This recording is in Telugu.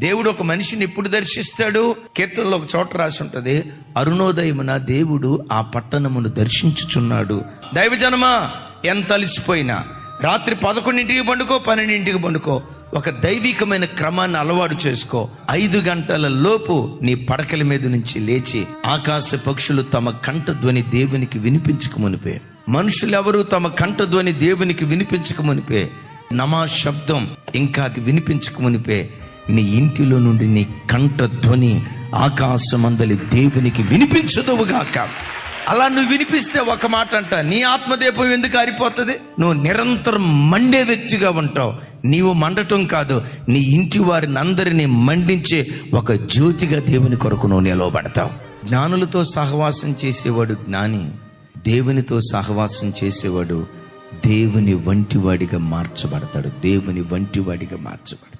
దేవుడు ఒక మనిషిని ఎప్పుడు దర్శిస్తాడు? కీర్తనలో ఒక చోట రాసి ఉంటది, అరుణోదయమున దేవుడు ఆ పట్టణమును దర్శించుచున్నాడు. దైవజనమా, ఎంత అలసిపోయినా రాత్రి 11ంటికి పండుకో, 12ంటికి పండుకో, ఒక దైవికమైన క్రమాన్ని అలవాటు చేసుకో. 5 గంటల లోపు నీ పడకల మీద నుంచి లేచి ఆకాశ పక్షులు తమ కంఠ ధ్వని దేవునికి వినిపించక మునిపే, మనుషులు ఎవరు తమ కంఠ ధ్వని దేవునికి వినిపించక మునిపే, నమా శబ్దం ఇంకా వినిపించక మునిపే నీ ఇంటిలో నుండి నీ కంఠ ధ్వని ఆకాశమందలి దేవునికి వినిపించదువుగాక. అలా నువ్వు వినిపిస్తే ఒక మాట అంట, నీ ఆత్మదీపం ఎందుకు ఆరిపోతుంది? నువ్వు నిరంతరం మండే వ్యక్తిగా ఉంటావు. నీవు మండటం కాదు, నీ ఇంటి వారిని అందరినీ మండించే ఒక జ్యోతిగా దేవుని కొరకు నువ్వు నిలవబడతావు. జ్ఞానులతో సహవాసం చేసేవాడు జ్ఞాని, దేవునితో సహవాసం చేసేవాడు దేవుని వంటివాడిగా మార్చబడతాడు. దేవుని వంటివాడిగా మార్చబడతాడు.